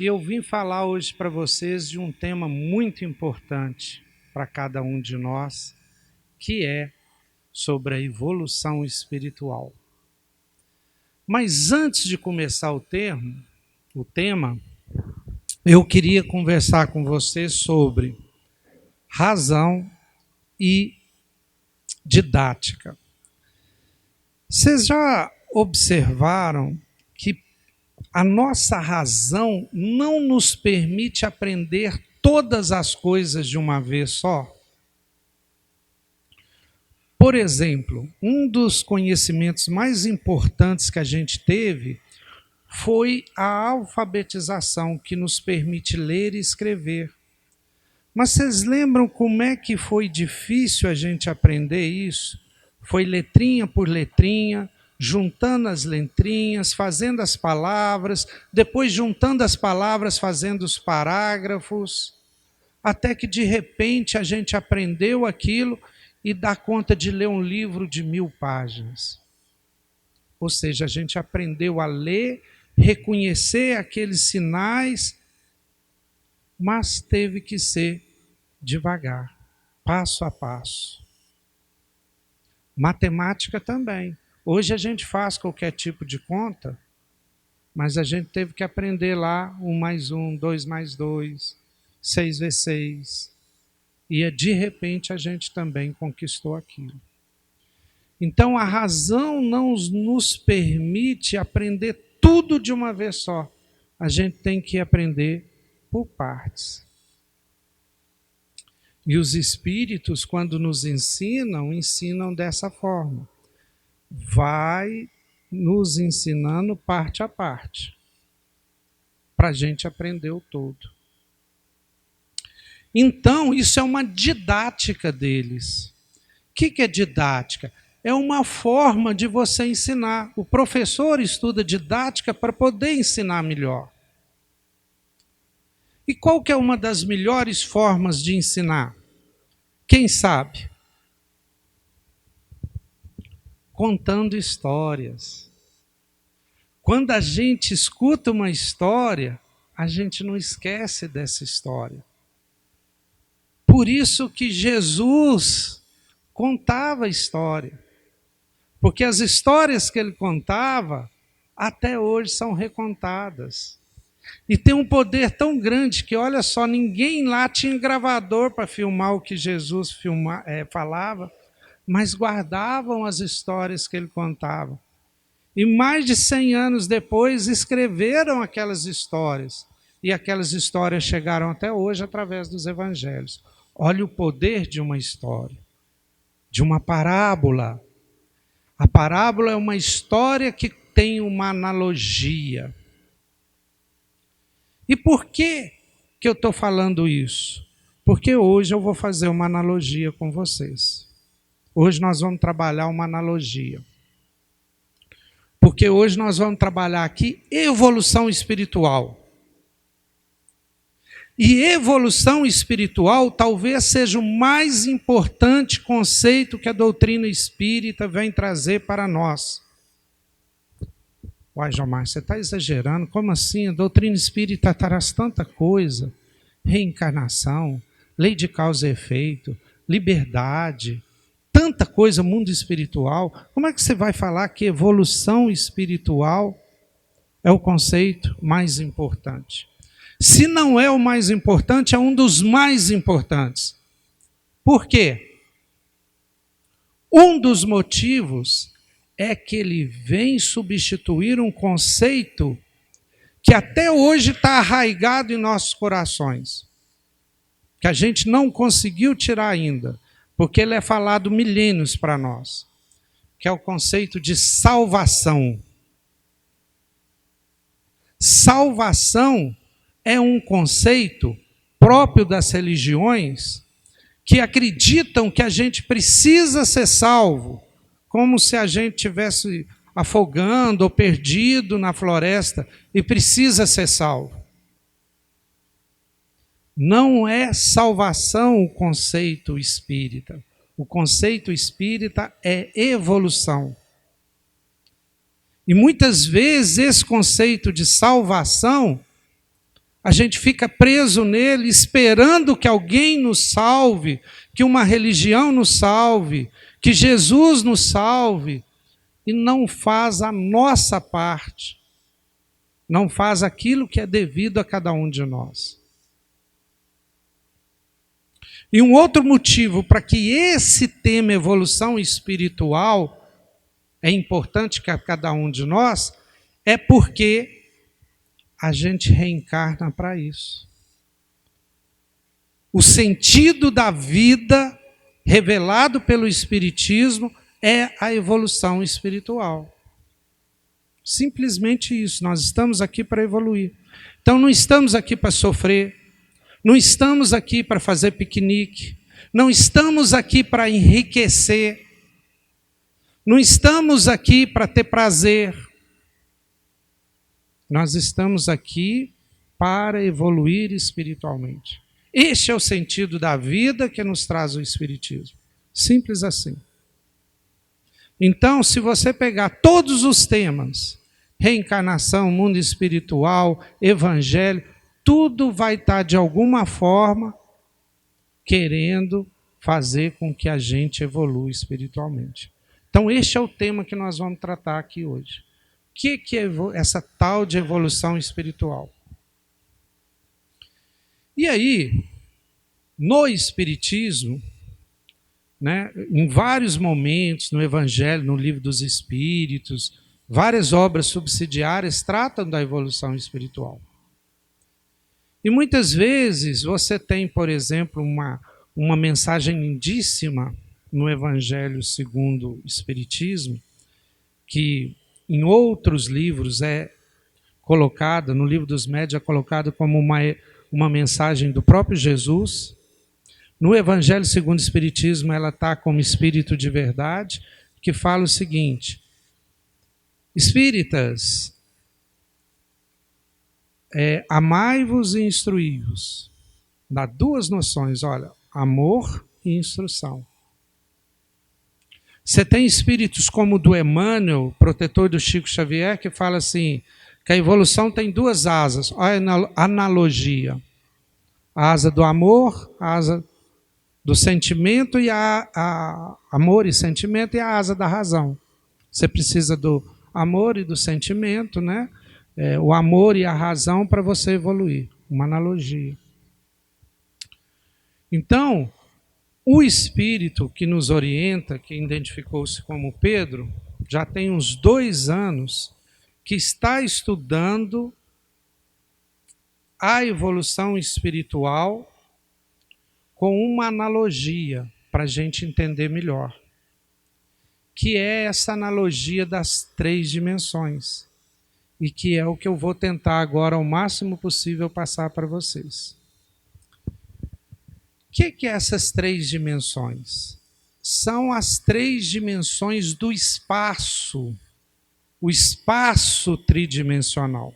E eu vim falar hoje para vocês de um tema muito importante para cada um de nós, que é sobre a evolução espiritual. Mas antes de começar o tema, eu queria conversar com vocês sobre razão e didática. Vocês já observaram que a nossa razão não nos permite aprender todas as coisas de uma vez só? Por exemplo, um dos conhecimentos mais importantes que a gente teve foi a alfabetização, que nos permite ler e escrever. Mas vocês lembram como é que foi difícil a gente aprender isso? Foi letrinha por letrinha, juntando as letrinhas, fazendo as palavras, depois juntando as palavras, fazendo os parágrafos, até que de repente a gente aprendeu aquilo e dá conta de ler um livro de 1000 páginas. Ou seja, a gente aprendeu a ler, reconhecer aqueles sinais, mas teve que ser devagar, passo a passo. Matemática também. Hoje a gente faz qualquer tipo de conta, mas a gente teve que aprender lá 1 mais 1, 2 mais 2, 6 vezes 6. E de repente a gente também conquistou aquilo. Então a razão não nos permite aprender tudo de uma vez só. A gente tem que aprender por partes. E os espíritos, quando nos ensinam dessa forma. Vai nos ensinando parte a parte, para a gente aprender o todo. Então, isso é uma didática deles. O que é didática? É uma forma de você ensinar. O professor estuda didática para poder ensinar melhor. E qual que é uma das melhores formas de ensinar? Quem sabe? Contando histórias. Quando a gente escuta uma história, a gente não esquece dessa história. Por isso que Jesus contava história. Porque as histórias que ele contava, até hoje são recontadas. E tem um poder tão grande que, olha só, ninguém lá tinha gravador para filmar o que Jesus falava, mas guardavam as histórias que ele contava. E mais de 100 anos depois escreveram aquelas histórias. E aquelas histórias chegaram até hoje através dos evangelhos. Olha o poder de uma história, de uma parábola. A parábola é uma história que tem uma analogia. E por que eu estou falando isso? Porque hoje eu vou fazer uma analogia com vocês. Hoje nós vamos trabalhar uma analogia. Porque hoje nós vamos trabalhar aqui evolução espiritual. E evolução espiritual talvez seja o mais importante conceito que a doutrina espírita vem trazer para nós. Uai, Gilmar, você está exagerando? Como assim? A doutrina espírita traz tanta coisa. Reencarnação, lei de causa e efeito, liberdade, tanta coisa, mundo espiritual. Como é que você vai falar que evolução espiritual é o conceito mais importante? Se não é o mais importante, é um dos mais importantes. Por quê? Um dos motivos é que ele vem substituir um conceito que até hoje está arraigado em nossos corações, que a gente não conseguiu tirar ainda, porque ele é falado milênios para nós, que é o conceito de salvação. Salvação é um conceito próprio das religiões que acreditam que a gente precisa ser salvo, como se a gente estivesse afogando ou perdido na floresta e precisa ser salvo. Não é salvação o conceito espírita. O conceito espírita é evolução. E muitas vezes esse conceito de salvação A gente fica preso nele, esperando que alguém nos salve, que uma religião nos salve, que Jesus nos salve, e não faz a nossa parte, não faz aquilo que é devido a cada um de nós. E um outro motivo para que esse tema evolução espiritual é importante para cada um de nós, é porque a gente reencarna para isso. O sentido da vida revelado pelo Espiritismo é a evolução espiritual. Simplesmente isso, nós estamos aqui para evoluir. Então não estamos aqui para sofrer, não estamos aqui para fazer piquenique, não estamos aqui para enriquecer, não estamos aqui para ter prazer. Nós estamos aqui para evoluir espiritualmente. Este é o sentido da vida que nos traz o Espiritismo. Simples assim. Então, se você pegar todos os temas, reencarnação, mundo espiritual, evangelho, tudo vai estar de alguma forma querendo fazer com que a gente evolua espiritualmente. Então, este é o tema que nós vamos tratar aqui hoje. O que é essa tal de evolução espiritual? E aí, no Espiritismo, né, em vários momentos, no Evangelho, no Livro dos Espíritos, várias obras subsidiárias tratam da evolução espiritual. E muitas vezes você tem, por exemplo, uma mensagem lindíssima no Evangelho segundo o Espiritismo, que em outros livros é colocada, no Livro dos Médiuns é colocada como uma mensagem do próprio Jesus. No Evangelho segundo o Espiritismo ela está como Espírito de Verdade, que fala o seguinte: espíritas, amai-vos e instruí-vos. Dá duas noções, olha, amor e instrução. Você tem espíritos como o do Emmanuel, protetor do Chico Xavier, que fala assim, que a evolução tem duas asas. Olha a analogia. A asa do amor, a asa do sentimento, e amor e sentimento, e a asa da razão. Você precisa do amor e do sentimento, né? O amor e a razão para você evoluir. Uma analogia. Então, o espírito que nos orienta, que identificou-se como Pedro, já tem uns 2 anos que está estudando a evolução espiritual com uma analogia para a gente entender melhor, que é essa analogia das 3 dimensões, e que é o que eu vou tentar agora, ao máximo possível, passar para vocês. O que é essas 3 dimensões? São as 3 dimensões do espaço, o espaço tridimensional.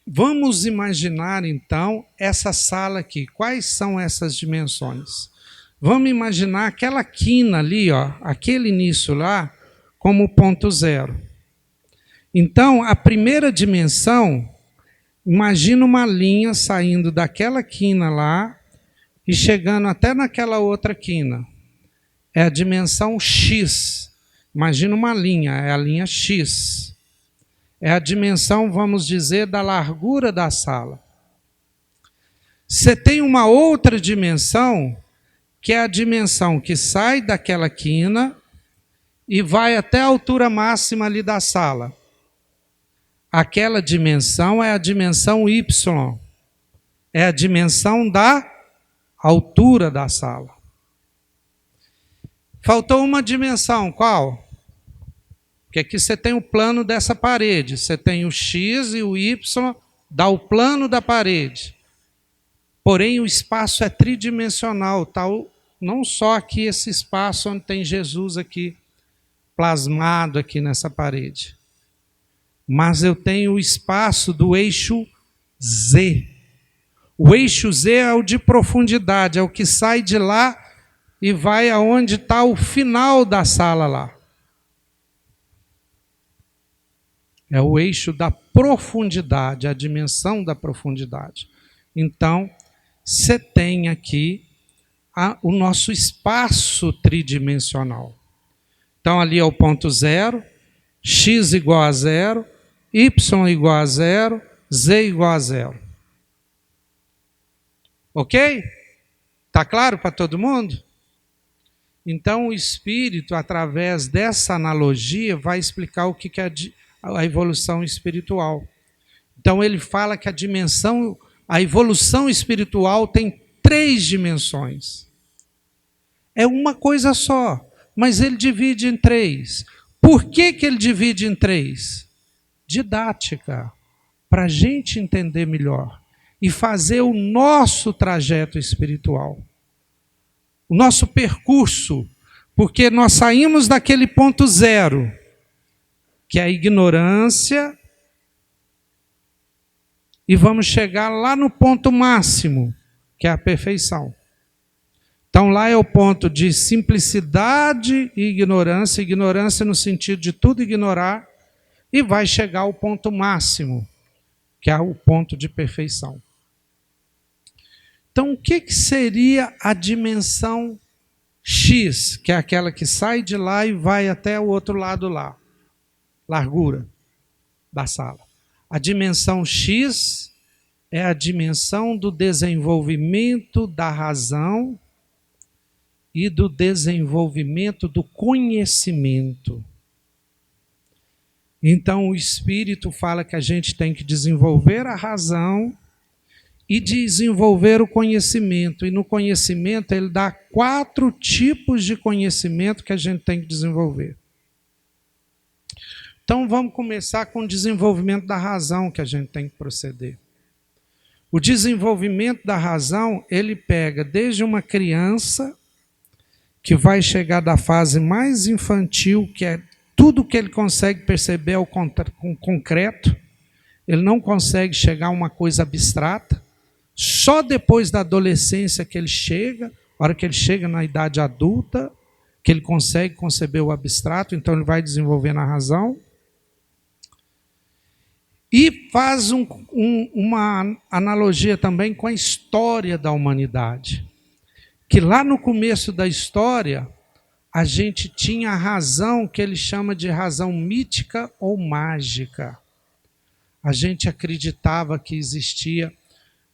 Vamos imaginar, então, essa sala aqui. Quais são essas dimensões? Vamos imaginar aquela quina ali, ó, aquele início lá, como ponto zero. Então, a primeira dimensão, imagina uma linha saindo daquela quina lá e chegando até naquela outra quina. É a dimensão X. Imagina uma linha, é a linha X. É a dimensão, vamos dizer, da largura da sala. Você tem uma outra dimensão, que é a dimensão que sai daquela quina e vai até a altura máxima ali da sala. Aquela dimensão é a dimensão Y. É a dimensão da altura da sala. Faltou uma dimensão, qual? Porque aqui você tem o plano dessa parede. Você tem o X e o Y, dá o plano da parede. Porém, o espaço é tridimensional, tal, não só aqui esse espaço onde tem Jesus aqui, plasmado aqui nessa parede. Mas eu tenho o espaço do eixo Z. O eixo Z é o de profundidade, é o que sai de lá e vai aonde está o final da sala lá. É o eixo da profundidade, a dimensão da profundidade. Então, você tem aqui o nosso espaço tridimensional. Então, ali é o ponto zero, x igual a zero, y igual a zero, z igual a zero. Ok? Está claro para todo mundo? Então, o Espírito, através dessa analogia, vai explicar o que é a evolução espiritual. Então, ele fala que a evolução espiritual tem 3 dimensões. É uma coisa só, mas ele divide em 3. Por que ele divide em 3? Didática, para a gente entender melhor e fazer o nosso trajeto espiritual. O nosso percurso, porque nós saímos daquele ponto zero, que é a ignorância, e vamos chegar lá no ponto máximo, que é a perfeição. Então lá é o ponto de simplicidade e ignorância no sentido de tudo ignorar, e vai chegar ao ponto máximo, que é o ponto de perfeição. Então, o que seria a dimensão X, que é aquela que sai de lá e vai até o outro lado lá, largura da sala? A dimensão X é a dimensão do desenvolvimento da razão e do desenvolvimento do conhecimento. Então, o Espírito fala que a gente tem que desenvolver a razão e desenvolver o conhecimento. E no conhecimento ele dá 4 tipos de conhecimento que a gente tem que desenvolver. Então vamos começar com o desenvolvimento da razão que a gente tem que proceder. O desenvolvimento da razão, ele pega desde uma criança, que vai chegar da fase mais infantil, que é tudo que ele consegue perceber ao concreto, ele não consegue chegar a uma coisa abstrata. Só depois da adolescência que ele chega, a hora que ele chega na idade adulta, que ele consegue conceber o abstrato, então ele vai desenvolvendo a razão. E faz uma analogia também com a história da humanidade. Que lá no começo da história, a gente tinha a razão que ele chama de razão mítica ou mágica. A gente acreditava que existia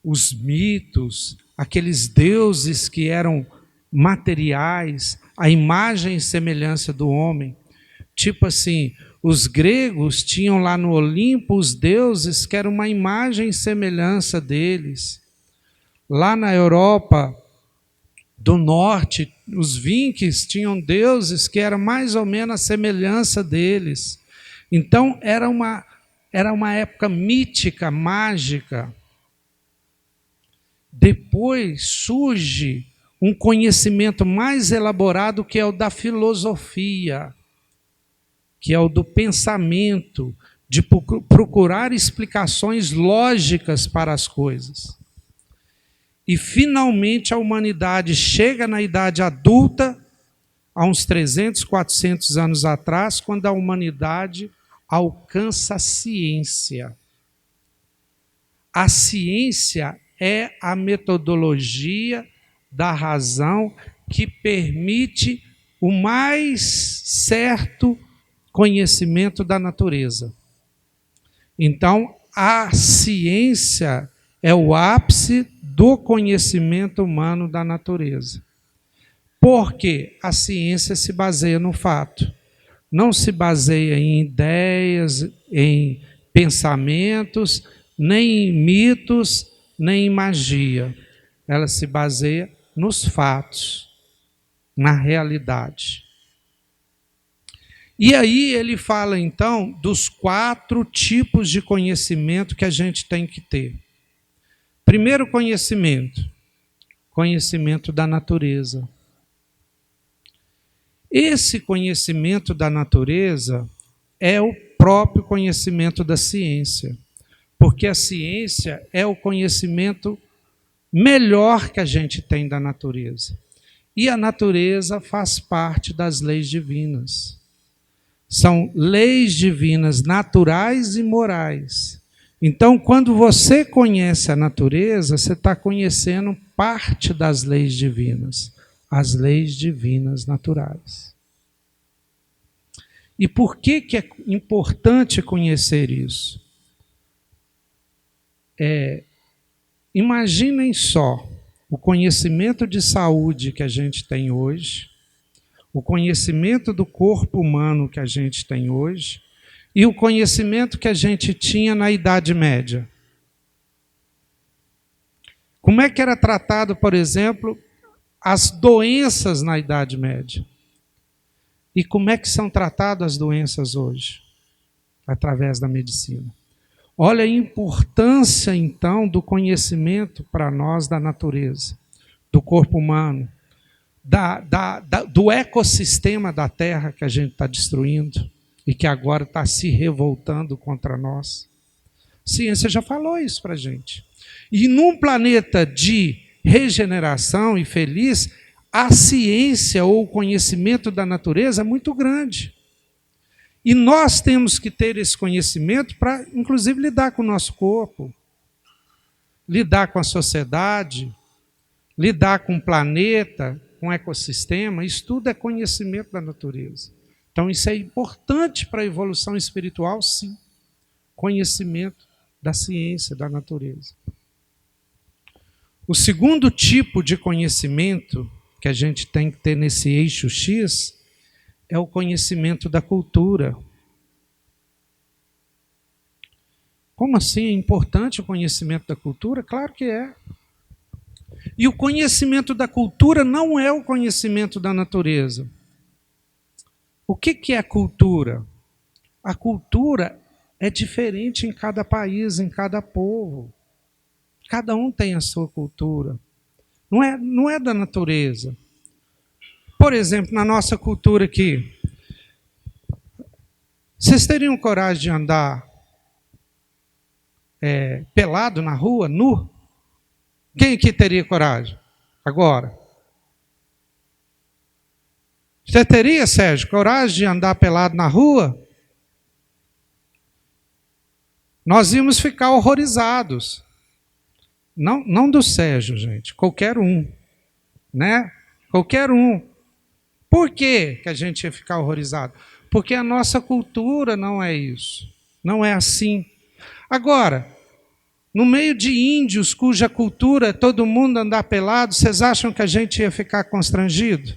os mitos, aqueles deuses que eram materiais, a imagem e semelhança do homem. Tipo assim, os gregos tinham lá no Olimpo os deuses que eram uma imagem e semelhança deles. Lá na Europa do Norte, os vikings tinham deuses que eram mais ou menos a semelhança deles. Então, era uma época mítica, mágica. Depois surge um conhecimento mais elaborado, que é o da filosofia, que é o do pensamento, de procurar explicações lógicas para as coisas. E, finalmente, a humanidade chega na idade adulta, há uns 300, 400 anos atrás, quando a humanidade alcança a ciência. A ciência é a metodologia da razão que permite o mais certo conhecimento da natureza. Então, a ciência é o ápice do conhecimento humano da natureza. Porque a ciência se baseia no fato. Não se baseia em ideias, em pensamentos, nem em mitos, nem em magia. Ela se baseia nos fatos, na realidade. E aí ele fala, então, dos 4 tipos de conhecimento que a gente tem que ter. Primeiro conhecimento, conhecimento da natureza. Esse conhecimento da natureza é o próprio conhecimento da ciência, porque a ciência é o conhecimento melhor que a gente tem da natureza. E a natureza faz parte das leis divinas. São leis divinas, naturais e morais. Então, quando você conhece a natureza, você está conhecendo parte das leis divinas, as leis divinas naturais. E por que é importante conhecer isso? Imaginem só o conhecimento de saúde que a gente tem hoje, o conhecimento do corpo humano que a gente tem hoje e o conhecimento que a gente tinha na Idade Média. Como é que era tratado, por exemplo, as doenças na Idade Média? E como é que são tratadas as doenças hoje? Através da medicina. Olha a importância, então, do conhecimento para nós da natureza, do corpo humano, do ecossistema da Terra que a gente está destruindo e que agora está se revoltando contra nós. A ciência já falou isso para a gente. E num planeta de regeneração e feliz, a ciência ou o conhecimento da natureza é muito grande. E nós temos que ter esse conhecimento para, inclusive, lidar com o nosso corpo, lidar com a sociedade, lidar com o planeta, com o ecossistema. Isso tudo é conhecimento da natureza. Então, isso é importante para a evolução espiritual, sim. Conhecimento da ciência, da natureza. O segundo tipo de conhecimento que a gente tem que ter nesse eixo X é o conhecimento da cultura. Como assim é importante o conhecimento da cultura? Claro que é. E o conhecimento da cultura não é o conhecimento da natureza. O que é a cultura? A cultura é diferente em cada país, em cada povo. Cada um tem a sua cultura. Não é da natureza. Por exemplo, na nossa cultura aqui, vocês teriam coragem de andar pelado na rua, nu? Quem aqui teria coragem? Agora. Você teria, Sérgio, coragem de andar pelado na rua? Nós íamos ficar horrorizados. Não do Sérgio, gente. Qualquer um. Né? Qualquer um. Por que a gente ia ficar horrorizado? Porque a nossa cultura não é isso. Não é assim. Agora, no meio de índios cuja cultura é todo mundo andar pelado, vocês acham que a gente ia ficar constrangido?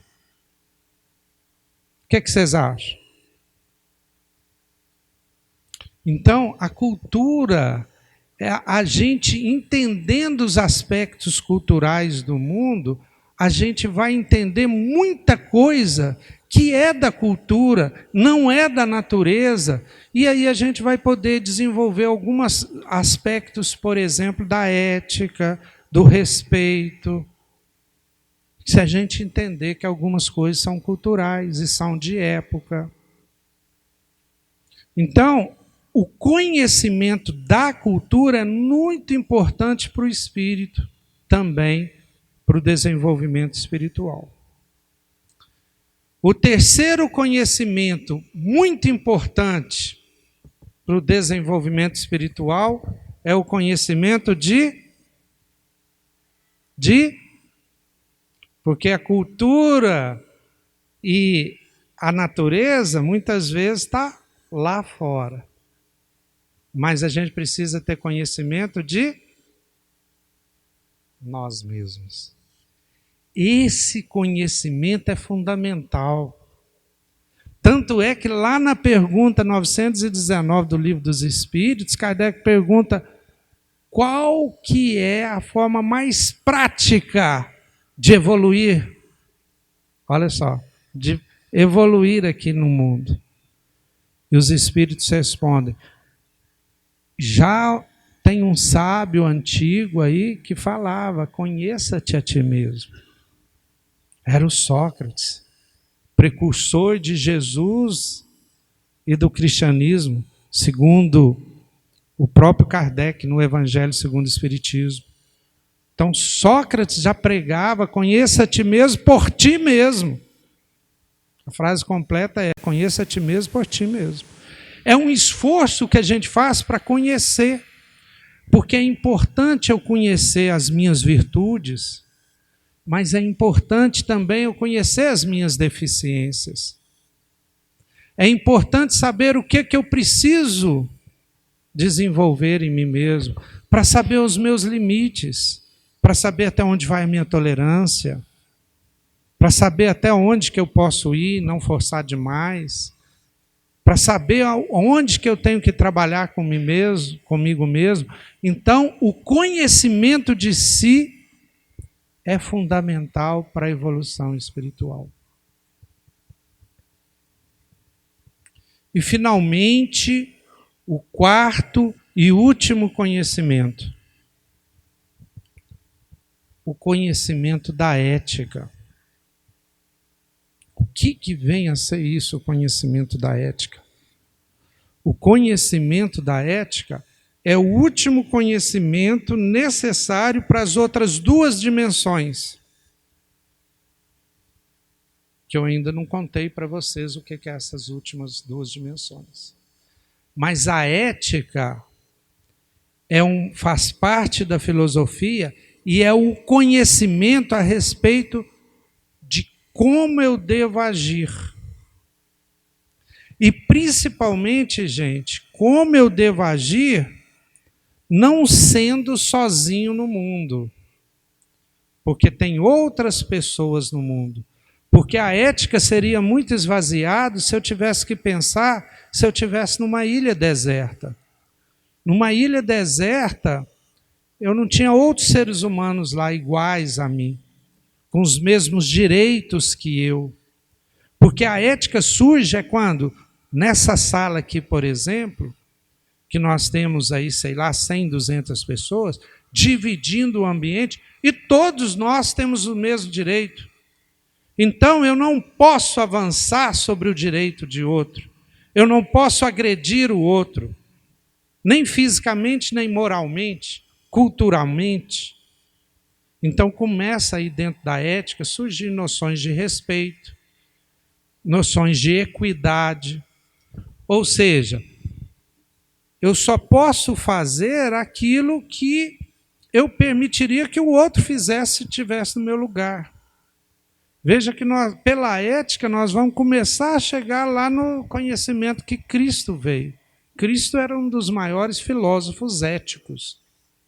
O que vocês acham? Então, a cultura é a gente entendendo os aspectos culturais do mundo, a gente vai entender muita coisa que é da cultura, não é da natureza, e aí a gente vai poder desenvolver alguns aspectos, por exemplo, da ética, do respeito, se a gente entender que algumas coisas são culturais e são de época. Então, o conhecimento da cultura é muito importante para o espírito, também para o desenvolvimento espiritual. O terceiro conhecimento muito importante para o desenvolvimento espiritual é o conhecimento porque a cultura e a natureza muitas vezes está lá fora. Mas a gente precisa ter conhecimento de nós mesmos. Esse conhecimento é fundamental. Tanto é que lá na pergunta 919 do Livro dos Espíritos, Kardec pergunta qual que é a forma mais prática de evoluir. Olha só, de evoluir aqui no mundo. E os Espíritos respondem, já tem um sábio antigo aí que falava, conheça-te a ti mesmo. Era o Sócrates, precursor de Jesus e do cristianismo, segundo o próprio Kardec no Evangelho segundo o Espiritismo. Então Sócrates já pregava, conheça a ti mesmo por ti mesmo. A frase completa é, conheça a ti mesmo por ti mesmo. É um esforço que a gente faz para conhecer, porque é importante eu conhecer as minhas virtudes, mas é importante também eu conhecer as minhas deficiências. É importante saber o que eu preciso desenvolver em mim mesmo, para saber os meus limites, para saber até onde vai a minha tolerância, para saber até onde que eu posso ir, não forçar demais, para saber onde que eu tenho que trabalhar comigo mesmo. Então, o conhecimento de si é fundamental para a evolução espiritual. E, finalmente, o quarto e último conhecimento. O conhecimento da ética. O que vem a ser isso, o conhecimento da ética? O conhecimento da ética é o último conhecimento necessário para as outras duas dimensões, que eu ainda não contei para vocês o que é essas últimas duas dimensões. Mas a ética faz parte da filosofia e é o conhecimento a respeito de como eu devo agir. E principalmente, gente, como eu devo agir não sendo sozinho no mundo. Porque tem outras pessoas no mundo. Porque a ética seria muito esvaziada se eu tivesse que pensar se eu estivesse numa ilha deserta. Numa ilha deserta, eu não tinha outros seres humanos lá iguais a mim, com os mesmos direitos que eu. Porque a ética surge quando, nessa sala aqui, por exemplo, que nós temos aí, 100, 200 pessoas, dividindo o ambiente, e todos nós temos o mesmo direito. Então, eu não posso avançar sobre o direito de outro. Eu não posso agredir o outro, nem fisicamente, nem moralmente, culturalmente. Então, começa aí dentro da ética surgir noções de respeito, noções de equidade. Ou seja, eu só posso fazer aquilo que eu permitiria que o outro fizesse se estivesse no meu lugar. Veja que nós, pela ética, nós vamos começar a chegar lá no conhecimento que Cristo veio. Cristo era um dos maiores filósofos éticos,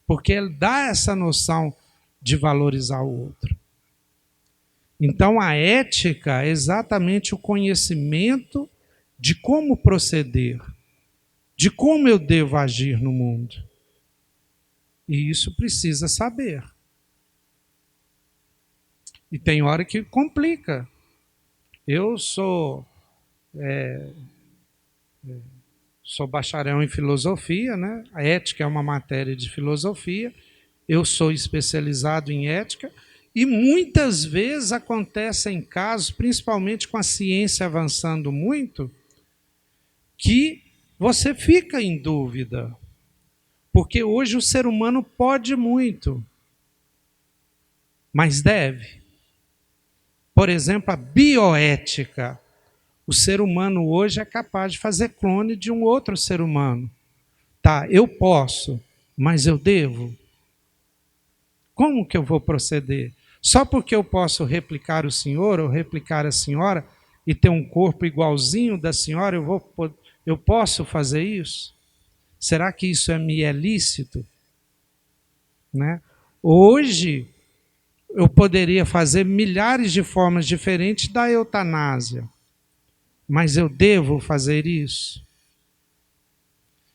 porque ele dá essa noção de valorizar o outro. Então, a ética é exatamente o conhecimento de como proceder, de como eu devo agir no mundo. E isso precisa saber. E tem hora que complica. Eu sou bacharel em filosofia, né? A ética é uma matéria de filosofia. Eu sou especializado em ética. E muitas vezes acontecem casos, principalmente com a ciência avançando muito, que você fica em dúvida. Porque hoje o ser humano pode muito, mas deve. Por exemplo, a bioética. O ser humano hoje é capaz de fazer clone de um outro ser humano. Tá, eu posso, mas eu devo? Como que eu vou proceder? Só porque eu posso replicar o senhor ou replicar a senhora e ter um corpo igualzinho da senhora, eu posso fazer isso? Será que isso me é lícito? Né? Hoje, eu poderia fazer milhares de formas diferentes da eutanásia. Mas eu devo fazer isso?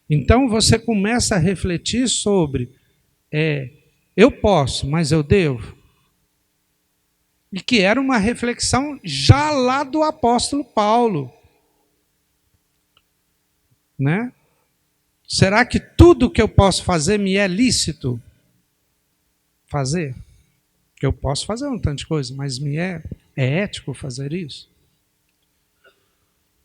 Então você começa a refletir sobre, eu posso, mas eu devo? E que era uma reflexão já lá do apóstolo Paulo. Né? Será que tudo que eu posso fazer me é lícito fazer? Que eu posso fazer um tanto de coisa, mas me é ético fazer isso?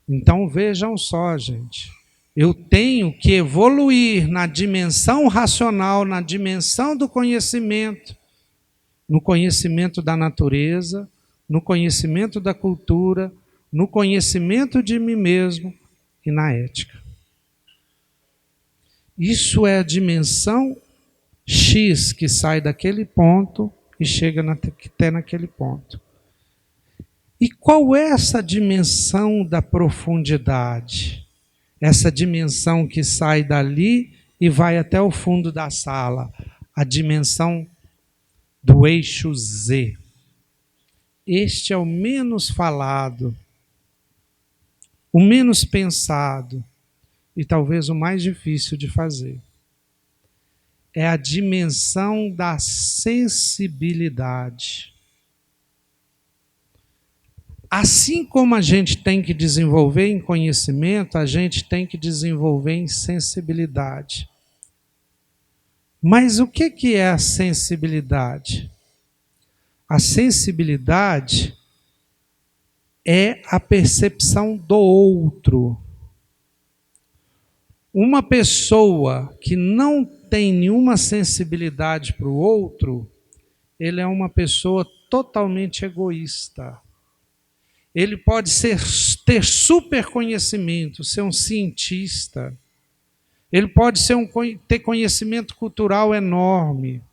Então vejam só, gente, eu tenho que evoluir na dimensão racional, na dimensão do conhecimento, no conhecimento da natureza, no conhecimento da cultura, no conhecimento de mim mesmo e na ética. Isso é a dimensão X que sai daquele ponto e chega até naquele ponto. E qual é essa dimensão da profundidade? Essa dimensão que sai dali e vai até o fundo da sala. A dimensão do eixo Z. Este é o menos falado, o menos pensado e talvez o mais difícil de fazer. É a dimensão da sensibilidade. Assim como a gente tem que desenvolver em conhecimento, a gente tem que desenvolver em sensibilidade. Mas o que é a sensibilidade? A sensibilidade é a percepção do outro. Uma pessoa que não tem nenhuma sensibilidade para o outro, ele é uma pessoa totalmente egoísta. Ele pode ter super conhecimento, ser um cientista. Ele pode ter conhecimento cultural enorme.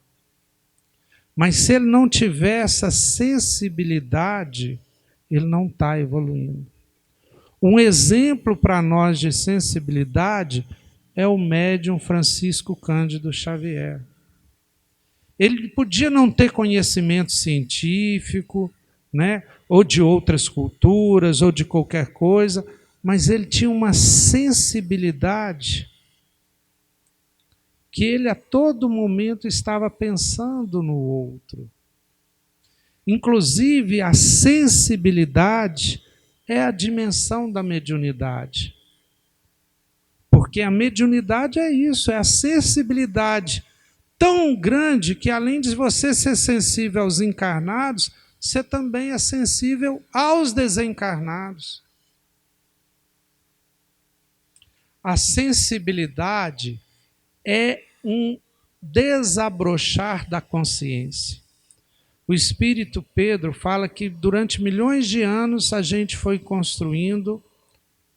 Mas se ele não tiver essa sensibilidade, ele não está evoluindo. Um exemplo para nós de sensibilidade é o médium Francisco Cândido Xavier. Ele podia não ter conhecimento científico, né, ou de outras culturas, ou de qualquer coisa, mas ele tinha uma sensibilidade que ele a todo momento estava pensando no outro. Inclusive, a sensibilidade é a dimensão da mediunidade. Porque a mediunidade é isso, é a sensibilidade tão grande que, além de você ser sensível aos encarnados, você também é sensível aos desencarnados. A sensibilidade é um desabrochar da consciência. O Espírito Pedro fala que durante milhões de anos a gente foi construindo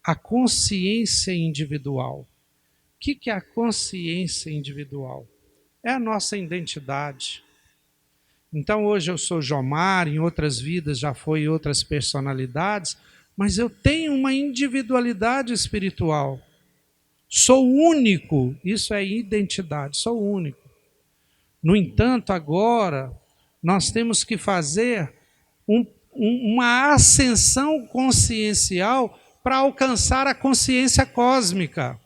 a consciência individual. O que é a consciência individual? É a nossa identidade. Então hoje eu sou Jomar, em outras vidas já foi outras personalidades, mas eu tenho uma individualidade espiritual. Sou único, isso é identidade, sou único. No entanto, agora nós temos que fazer uma ascensão consciencial para alcançar a consciência cósmica.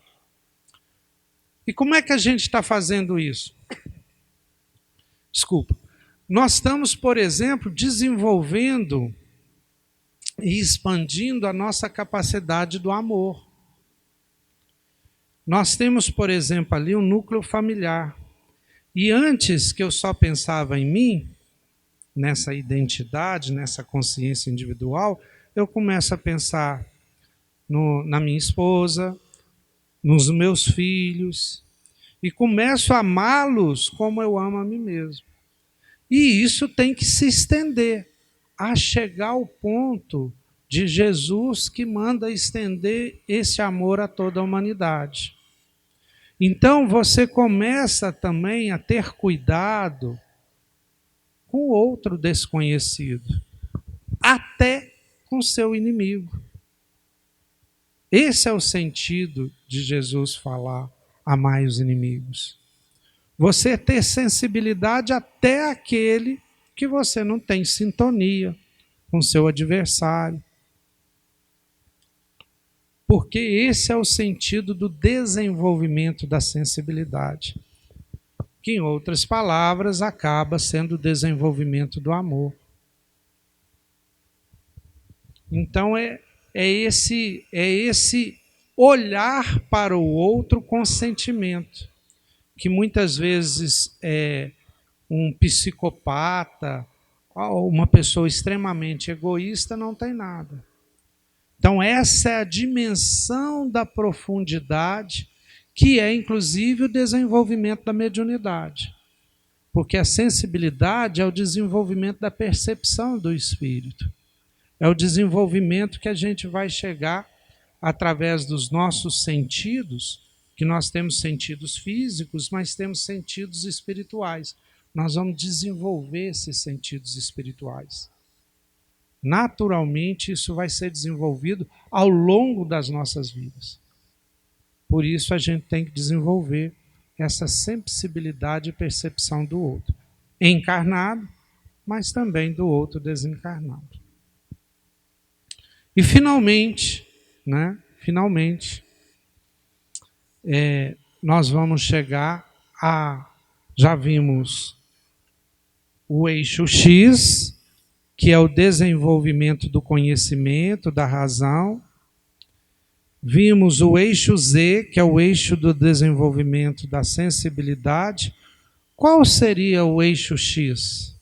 E como é que a gente está fazendo isso? Desculpa. Nós estamos, por exemplo, desenvolvendo e expandindo a nossa capacidade do amor. Nós temos, por exemplo, ali um núcleo familiar. E antes que eu só pensava em mim, nessa identidade, nessa consciência individual, eu começo a pensar na minha esposa, nos meus filhos, e começo a amá-los como eu amo a mim mesmo. E isso tem que se estender, a chegar ao ponto de Jesus que manda estender esse amor a toda a humanidade. Então você começa também a ter cuidado com o outro desconhecido, até com seu inimigo. Esse é o sentido de Jesus falar: amai os inimigos. Você ter sensibilidade até aquele que você não tem sintonia com seu adversário. Porque esse é o sentido do desenvolvimento da sensibilidade. Que, em outras palavras, acaba sendo o desenvolvimento do amor. Então é esse olhar para o outro com sentimento, que muitas vezes um psicopata, ou uma pessoa extremamente egoísta não tem nada. Então essa é a dimensão da profundidade, que é inclusive o desenvolvimento da mediunidade. Porque a sensibilidade é o desenvolvimento da percepção do espírito. É o desenvolvimento que a gente vai chegar através dos nossos sentidos, que nós temos sentidos físicos, mas temos sentidos espirituais. Nós vamos desenvolver esses sentidos espirituais. Naturalmente, isso vai ser desenvolvido ao longo das nossas vidas. Por isso, a gente tem que desenvolver essa sensibilidade e percepção do outro, encarnado, mas também do outro desencarnado. E finalmente, nós vamos chegar a, já vimos o eixo X, que é o desenvolvimento do conhecimento, da razão. Vimos o eixo Z, que é o eixo do desenvolvimento da sensibilidade. Qual seria o eixo X?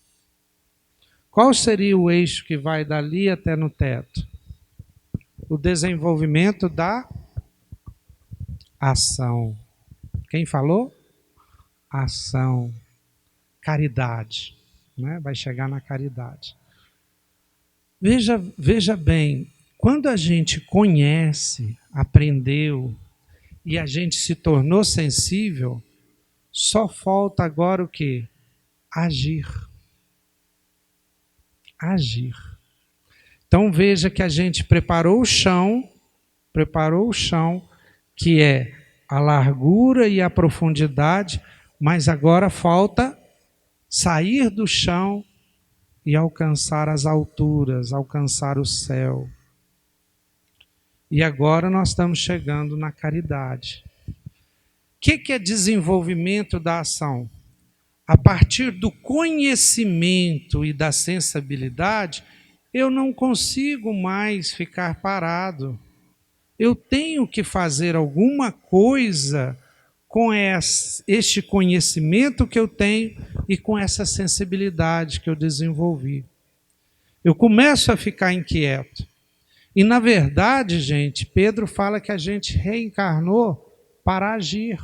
Qual seria o eixo que vai dali até no teto? O desenvolvimento da ação. Quem falou? Ação. Caridade. Né? Vai chegar na caridade. Veja bem, quando a gente conhece, aprendeu e a gente se tornou sensível, só falta agora o quê? Agir. Agir. Então veja que a gente preparou o chão, que é a largura e a profundidade, mas agora falta sair do chão e alcançar as alturas, alcançar o céu. E agora nós estamos chegando na caridade. O que é desenvolvimento da ação? A partir do conhecimento e da sensibilidade, eu não consigo mais ficar parado. Eu tenho que fazer alguma coisa com este conhecimento que eu tenho e com essa sensibilidade que eu desenvolvi. Eu começo a ficar inquieto. E, na verdade, gente, Pedro fala que a gente reencarnou para agir.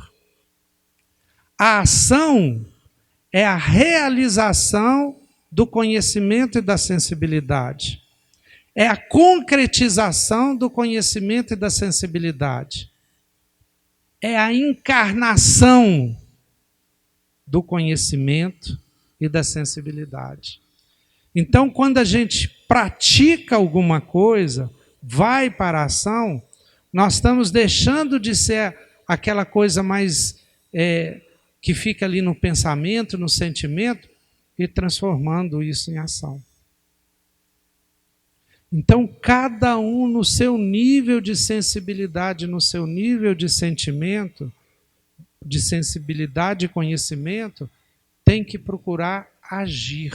A ação é a realização do conhecimento e da sensibilidade. É a concretização do conhecimento e da sensibilidade. É a encarnação do conhecimento e da sensibilidade. Então, quando a gente pratica alguma coisa, vai para a ação, nós estamos deixando de ser aquela coisa mais que fica ali no pensamento, no sentimento, e transformando isso em ação. Então, cada um no seu nível de sensibilidade, no seu nível de sentimento, de sensibilidade e conhecimento, tem que procurar agir.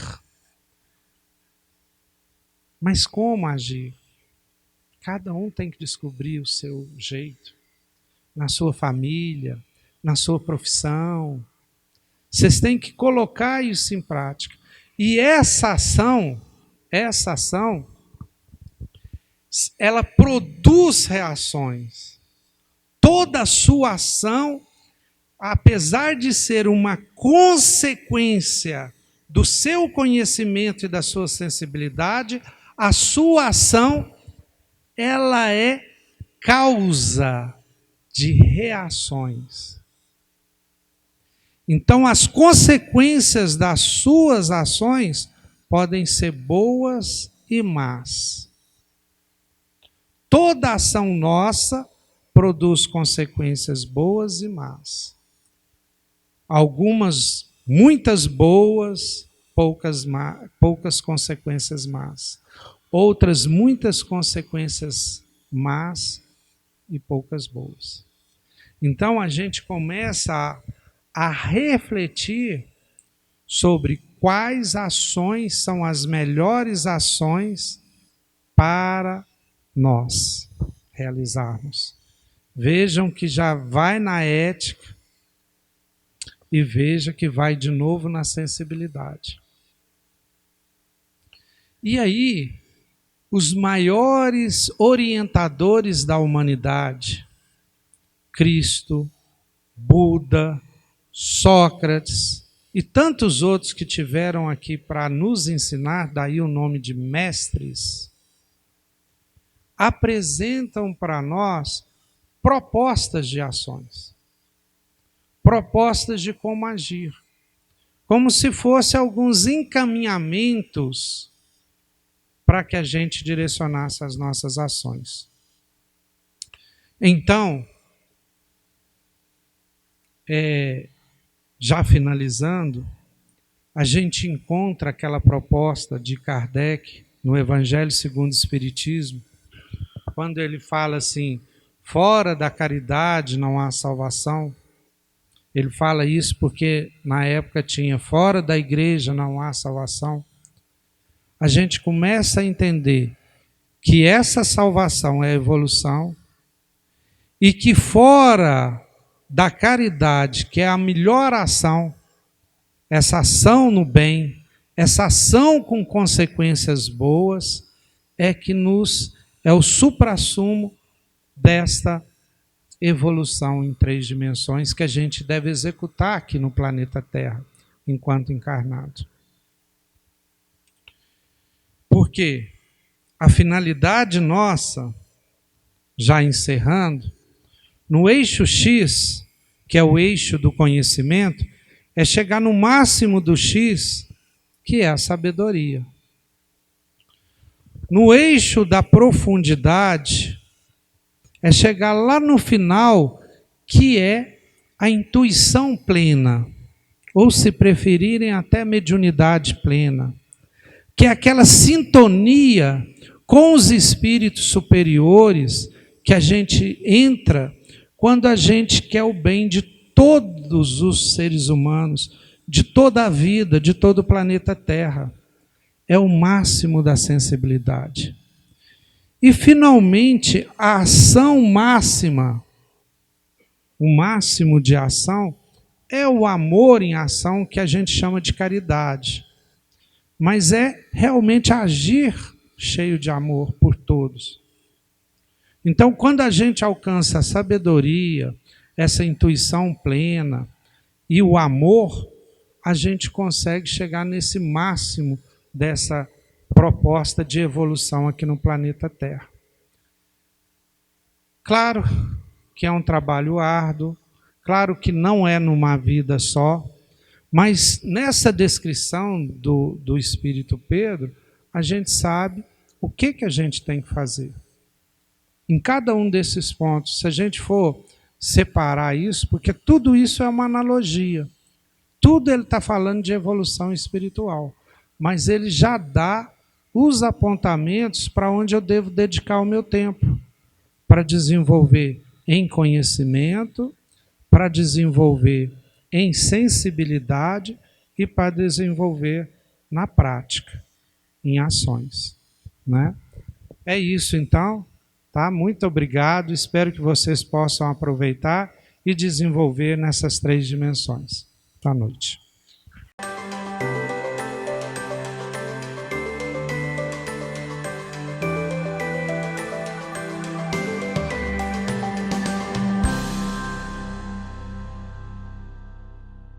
Mas como agir? Cada um tem que descobrir o seu jeito, na sua família, na sua profissão. Vocês têm que colocar isso em prática. E essa ação, ela produz reações. Toda a sua ação, apesar de ser uma consequência do seu conhecimento e da sua sensibilidade, a sua ação, ela é causa de reações. Então, as consequências das suas ações podem ser boas e más. Toda ação nossa produz consequências boas e más. Algumas, muitas boas, poucas consequências más. Outras, muitas consequências más e poucas boas. Então, a gente começa a refletir sobre quais ações são as melhores ações para nós realizarmos. Vejam que já vai na ética e veja que vai de novo na sensibilidade. E aí, os maiores orientadores da humanidade, Cristo, Buda, Sócrates e tantos outros que tiveram aqui para nos ensinar, daí o nome de mestres, apresentam para nós propostas de ações, propostas de como agir, como se fossem alguns encaminhamentos para que a gente direcionasse as nossas ações. Então, já finalizando, a gente encontra aquela proposta de Kardec no Evangelho segundo o Espiritismo, quando ele fala assim, fora da caridade não há salvação. Ele fala isso porque na época tinha fora da igreja não há salvação. A gente começa a entender que essa salvação é evolução e que fora da caridade, que é a melhor ação, essa ação no bem, essa ação com consequências boas, é o suprassumo desta evolução em 3 dimensões que a gente deve executar aqui no planeta Terra, enquanto encarnado. Porque a finalidade nossa, já encerrando, no eixo X, que é o eixo do conhecimento, é chegar no máximo do X, que é a sabedoria. No eixo da profundidade, é chegar lá no final, que é a intuição plena, ou se preferirem até mediunidade plena, que é aquela sintonia com os espíritos superiores que a gente entra quando a gente quer o bem de todos os seres humanos, de toda a vida, de todo o planeta Terra. É o máximo da sensibilidade. E, finalmente, a ação máxima, o máximo de ação, é o amor em ação, que a gente chama de caridade. Mas é realmente agir cheio de amor por todos. Então, quando a gente alcança a sabedoria, essa intuição plena e o amor, a gente consegue chegar nesse máximo dessa proposta de evolução aqui no planeta Terra. Claro que é um trabalho árduo, claro que não é numa vida só, mas nessa descrição do Espírito Pedro, a gente sabe o que a gente tem que fazer. Em cada um desses pontos, se a gente for separar isso, porque tudo isso é uma analogia, tudo ele está falando de evolução espiritual, mas ele já dá os apontamentos para onde eu devo dedicar o meu tempo, para desenvolver em conhecimento, para desenvolver em sensibilidade e para desenvolver na prática, em ações, né? É isso então, tá? Muito obrigado, espero que vocês possam aproveitar e desenvolver nessas 3 dimensões. Boa noite.